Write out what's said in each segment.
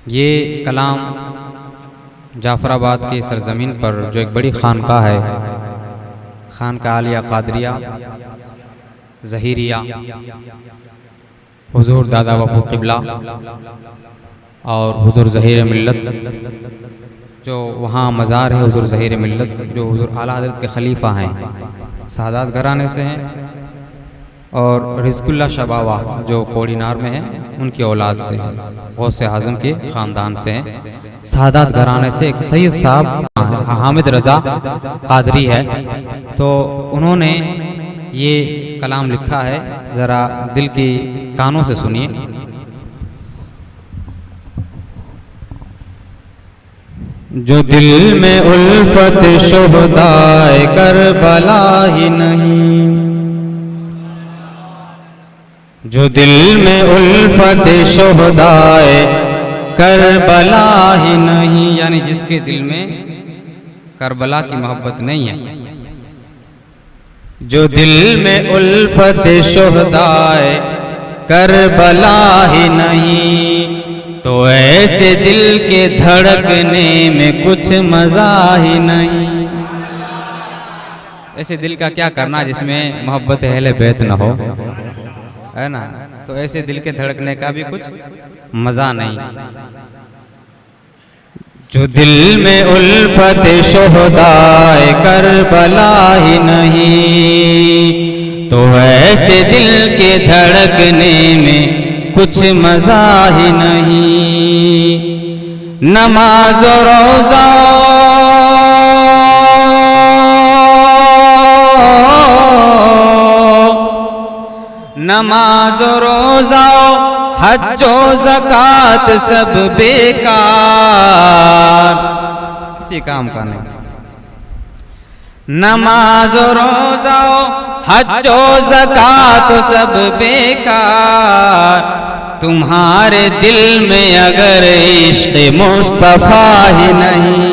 ये कलाम जाफराबाद की सरजमीन पर जो एक बड़ी खानका है, खानका आलिया कादरिया ज़हीरिया, हुजूर दादा बापू क़िबला और हुजूर ज़हीर मिल्लत, जो वहाँ मज़ार है हुजूर ज़हीर मिल्लत, जो हुजूर आला हज़रत के खलीफा हैं, सादात घराने से हैं, और रिज़्कुल्लाह शबावा जो कोड़ीनार में है उनकी औलाद से हैं, गौसे आज़म के ख़ानदान से हैं, सादात घराने से एक सैयद साहब हामिद रज़ा कादरी है। तो उन्होंने ये कलाम लिखा है, ज़रा दिल की कानों से सुनिए। जो दिल में उल्फत शुहदाए करबला ही नहीं, जो दिल में उल्फत शुहदाए करबला ही नहीं, यानी जिसके दिल में करबला की मोहब्बत नहीं है, जो दिल में उल्फत शुहदाए करबला ही नहीं, तो ऐसे दिल के धड़कने में कुछ मजा ही नहीं। ऐसे दिल का क्या करना जिसमें मोहब्बत अहले बैत न हो, है ना। तो ऐसे दिल के धड़कने का भी कुछ मजा नहीं। जो दिल में उल्फत शुहदाए करबला ही नहीं, तो ऐसे दिल के धड़कने में कुछ मजा ही नहीं। नमाज रोज़ा नमाज रोज़ा हज्जो ज़कात सब बेकार, किसी काम का नहीं। नमाज रोज़ा हज्जो ज़कात सब बेकार, तुम्हारे दिल में अगर इश्क़ मुस्तफ़ा ही नहीं,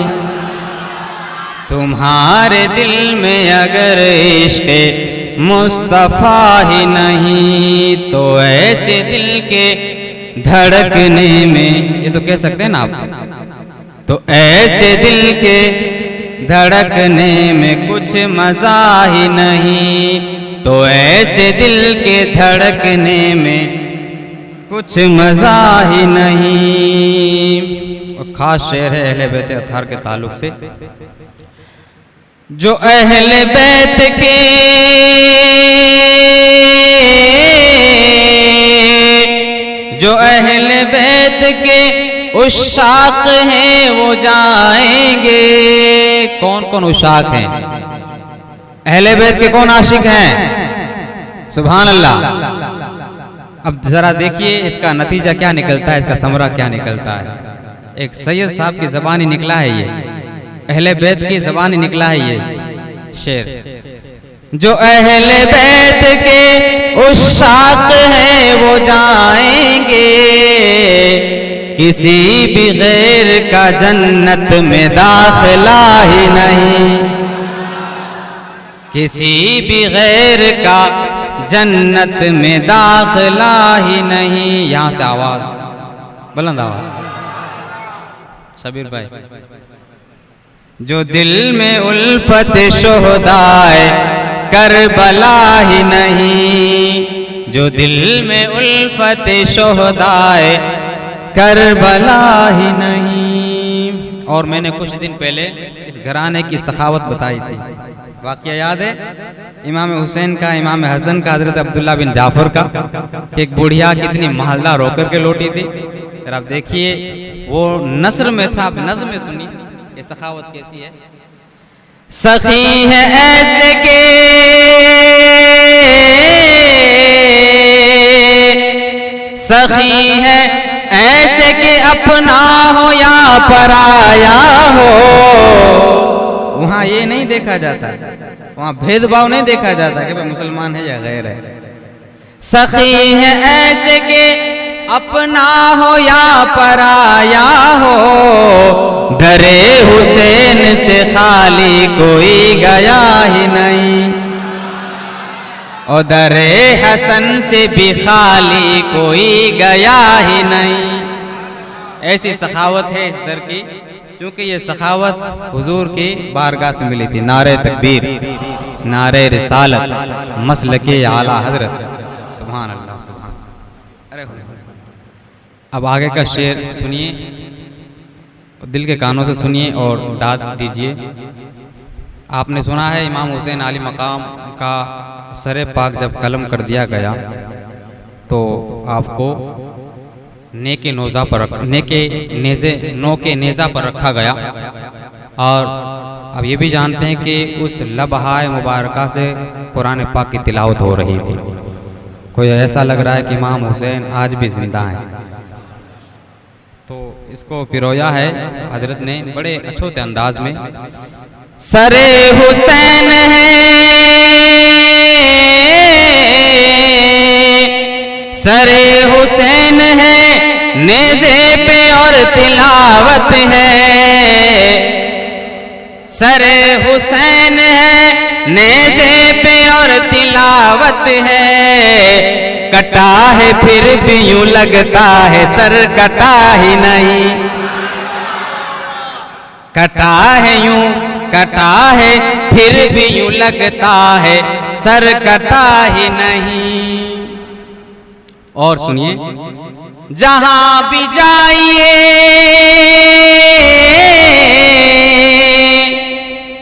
तुम्हारे दिल में अगर इश्क़ मुस्तफ़ा ही नहीं, तो ऐसे दिल के धड़कने में, ये तो कह सकते हैं ना आप, तो ऐसे दिल के धड़कने में कुछ मजा ही नहीं, तो ऐसे दिल के धड़कने में कुछ मजा ही नहीं। और खास शेर है अहले बैत अत्हार के ताल्लुक से। जो अहले बैत के जो अहले बैत के उशाक हैं वो जाएंगे। कौन कौन उशाक हैं? अहले बैत के कौन आशिक हैं? सुभान अल्लाह। अब जरा देखिए इसका नतीजा क्या निकलता है, इसका समरा क्या निकलता है। एक सैयद साहब की ज़बानी निकला है ये, अहले बैत की ज़बानी निकला है ये शेर। जो अहले बैत के उशाक हैं वो जाएंगे, किसी भी गैर का जन्नत में दाखिला ही नहीं, किसी भी गैर का जन्नत में दाखिला ही नहीं। यहां से आवाज, बुलंद आवाज, शबीर भाई। जो दिल में उल्फत शुहदाए करबला ही नहीं, जो दिल में उल्फत शुहदाए करबला ही नहीं। और मैंने कुछ दिन पहले इस घराने की सखावत बताई थी, वाक़या याद है? इमाम हुसैन का, इमाम हसन का, हजरत अब्दुल्ला बिन जाफर का, कि एक बुढ़िया कितनी महलदार होकर के लौटी थी। फिर आप देखिए वो नस्र में था, आप नज़्म में सुनिए ये सखावत कैसी है। सखी है ऐसे के सखी है ऐसे के अपना हो या पराया हो। वहां ये नहीं देखा जाता, वहां भेदभाव नहीं देखा जाता कि भाई मुसलमान है या गैर है। सखी है ऐसे के अपना हो या पराया हो, दरे हुसैन से खाली कोई गया ही नहीं, और दरे हसन से भी खाली कोई गया ही नहीं। ऐसी सखावत है इस दर की, क्योंकि ये सखावत हुजूर की बारगाह से मिली थी। नारे तकबीर, नारे रिसालत, मसलके आला हजरत। सुभान अल्लाह, सुभान। अरे अब आगे का शेर सुनिए, दिल के कानों से सुनिए और दाद दीजिए। आपने सुना है इमाम हुसैन आली मकाम का सरे पाक जब कलम कर दिया गया तो आपको नेके नोज़ा पर नोके नेज़ा पर रखा गया। और अब ये भी जानते हैं कि उस लबहाए मुबारका से कुरान पाक की तिलावत हो रही थी। कोई ऐसा लग रहा है कि इमाम हुसैन आज भी जिंदा हैं। तो इसको पिरोया है हजरत ने बड़े अछूते अंदाज में। सरे हुसैन है, सरे हुसैन है, नेज़े पे और तिलावत है। सरे हुसैन है, नेज़े पे और तिलावत है। कटा है फिर भी यूं लगता है सर कटा ही नहीं। कटा है यूं, कटा है फिर भी यूं लगता है सर कटा ही नहीं। और सुनिए, जहां भी जाइए,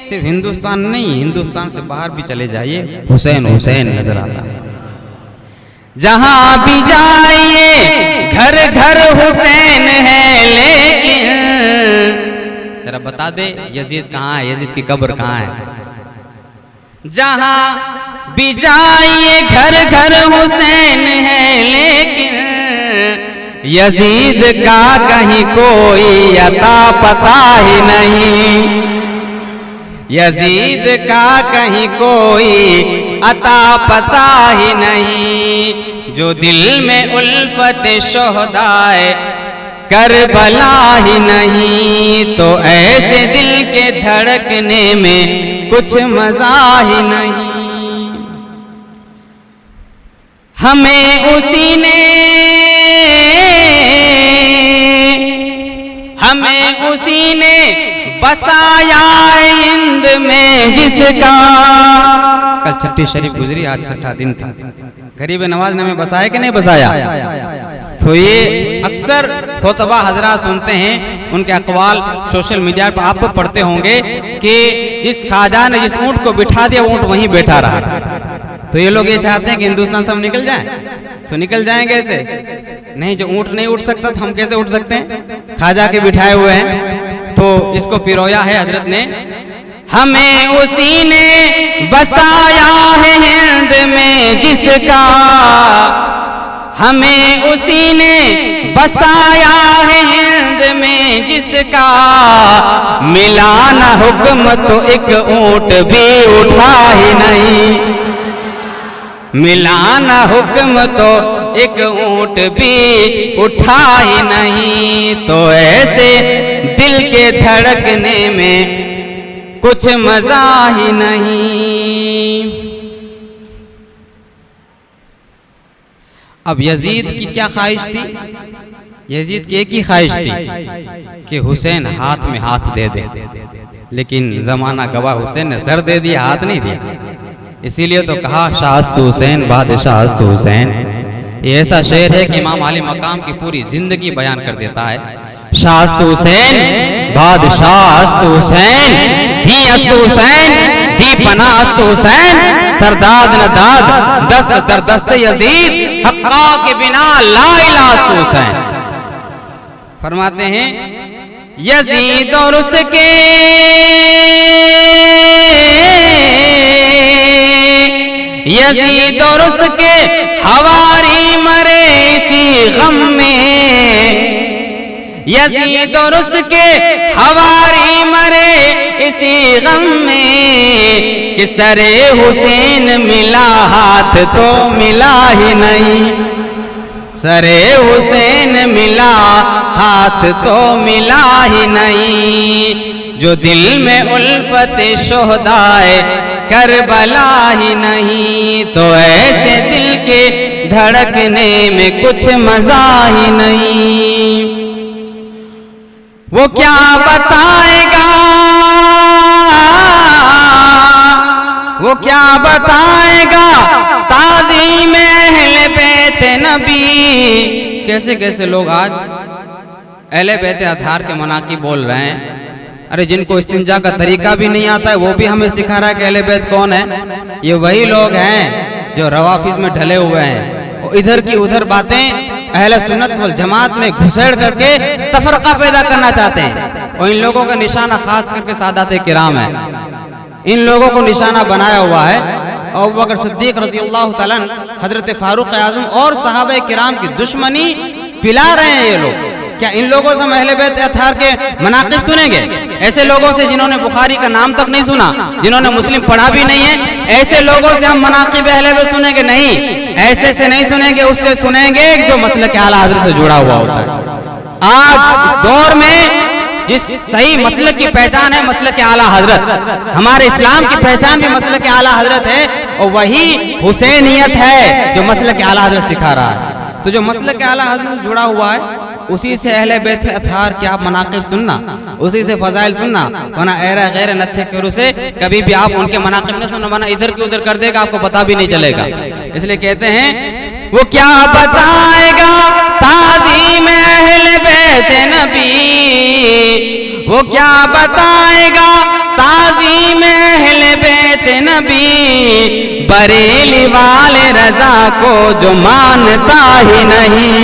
सिर्फ हिंदुस्तान नहीं, हिंदुस्तान से बाहर भी चले जाइए, हुसैन हुसैन नजर आता है। जहां भी जाइए घर घर हुसैन है, लेकिन जरा बता दे यजीद कहाँ है, यजीद की कब्र कहाँ है। जहां भी जाइए घर घर हुसैन है, लेकिन यजीद का कहीं कोई अता पता ही नहीं। यजीद का कहीं कोई अता पता ही नहीं। जो दिल में उल्फत शोहदाए करबला ही नहीं, तो ऐसे दिल के धड़कने में कुछ मजा ही नहीं। हमें उसी ने, हमें उसी ने बसाया हिंद में जिसका। कल छठी शरीफ गुजरी, आज छठा दिन था। गरीब नवाज ने हमें बसाया कि नहीं बसाया? तो ये अक्सर खुतबा हजरात सुनते हैं, उनके अकवाल सोशल मीडिया पर आप पढ़ते होंगे कि जिस ख्वाजा ने जिस ऊंट को बिठा दिया ऊंट वहीं बैठा रहा। तो ये लोग ये चाहते हैं कि हिंदुस्तान से हम निकल जाएं। तो निकल जाएंगे ऐसे नहीं, जो ऊंट नहीं उठ सकता तो हम कैसे उठ सकते हैं? ख्वाजा के बिठाए हुए हैं। तो इसको पिरोया है हजरत ने। हमें उसी ने बसाया है हिंद में जिसका, हमें उसी ने बसाया है हिंद में जिसका। मिला न हुक्म तो एक ऊंट भी उठा ही नहीं। मिला न हुक्म तो एक ऊंट भी उठा ही नहीं। तो ऐसे दिल के धड़कने में कुछ मजा ही नहीं। अब यजीद की क्या ख्वाहिश थी? यजीद की एक ही ख्वाहिश थी कि हुसैन हाथ में हाथ दे दे, लेकिन जमाना गवाह हुसैन ने सर दे दिया, हाथ नहीं दिया। इसीलिए तो कहा शाहस्त हुसैन बादशाहस्त हुसैन। ये ऐसा शेर है कि इमाम आली मकाम की पूरी जिंदगी बयान कर देता है। शाहस्त हुसैन बादशाहस्त हुसैन, धी अस्त हुसैन, धी पनास्त हुसैन, सरदाद न दाद दस्त दर दस्त यजीद, हक्का के बिना ला इलाहा हुसैन। फरमाते हैं यजीद और उसके यजीद और उसके हवारी मरे इसी गम में। यजीद और उसके हवारी मरे इसी गम में कि सरे हुसैन मिला हाथ तो मिला ही नहीं। सरे हुसैन मिला हाथ तो मिला ही नहीं। जो दिल में उल्फत शोहदाए करबला ही नहीं, तो ऐसे दिल के धड़कने में कुछ मजा ही नहीं। वो क्या बताएगा, वो क्या बताएगा ताज़ीम अहले बैत नबी। कैसे कैसे लोग आज अहले बैत अतहार के मनाकी बोल रहे हैं। अरे जिनको इस्तिंजा का तरीका भी नहीं आता है वो भी हमें सिखा रहा है कि अहले बैत कौन है। ये वही लोग हैं जो रवाफिज में ढले हुए हैं और इधर की उधर बातें अहले सुन्नत वल जमात में घुसेड़ करके तफरका पैदा करना चाहते हैं। और इन लोगों का निशाना खास करके सादात किराम है, इन लोगों को निशाना बनाया हुआ है। और अबू बकर सिद्दीक रज़ियल्लाहु ताला अन्हु, हजरत फारूक आज़म और सहाबा किराम की दुश्मनी पिला रहे हैं ये लोग। क्या इन लोगों से हम अहले बैत अतहार के मनाक़िब सुनेंगे? ऐसे लोगों से जिन्होंने बुखारी का नाम तक नहीं सुना, जिन्होंने मुस्लिम पढ़ा भी नहीं है, ऐसे लोगों से हम मनाक़िब अहले बैत सुनेंगे? नहीं, ऐसे से नहीं सुनेंगे। उससे सुनेंगे जो मसलक आला हज़रत से जुड़ा हुआ होता है। आज इस दौर में जिस सही मसलक की पहचान है मसलक आला हजरत, हमारे इस्लाम की पहचान भी मसलक आला हजरत है और वही हुसैनियत है जो मसलक आला हजरत सिखा रहा है। तो जो मसलक आला हजरत से जुड़ा हुआ है उसी से अहले बैत अतहार के आप मनाक़िब सुनना, उसी से फजाइल सुनना, वरना ऐरा गैर नत्थे करो से कभी भी आप उनके मनाक़िब न सुनना, वरना इधर की उधर कर देगा, आपको पता भी नहीं चलेगा। इसलिए कहते हैं वो क्या बताएगा ताज़ीम अहले बैत नबी, वो क्या बताएगा ताज़ीम अहले बैत नबी। बरेली वाले रजा को जो मानता ही नहीं,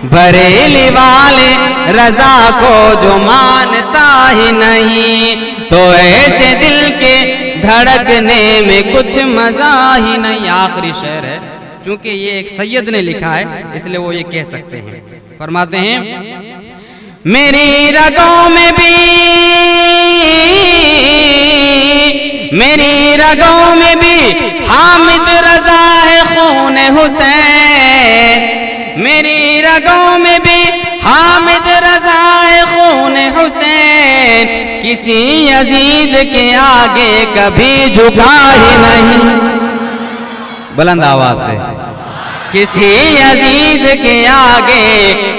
बरेली वाले रजा को जो मानता ही नहीं, तो ऐसे दिल के धड़कने में कुछ मजा ही नहीं। आखिरी शेर है, चूंकि ये एक सैयद ने लिखा है इसलिए वो ये कह सकते हैं। फरमाते हैं मेरी रगों में भी, मेरी रगों में भी हामिद रजा है खून हुसैन, मेरी रगों में भी हामिद रजा है खून हुसैन। किसी यजीद के आगे कभी झुका ही नहीं, बुलंद आवाज से, किसी यजीद के आगे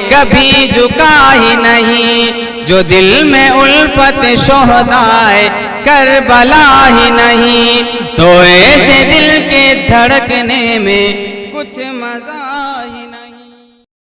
कभी झुका ही नहीं। जो दिल में उल्फत शोहदाए करबला ही नहीं, तो ऐसे दिल के धड़कने में कुछ मजा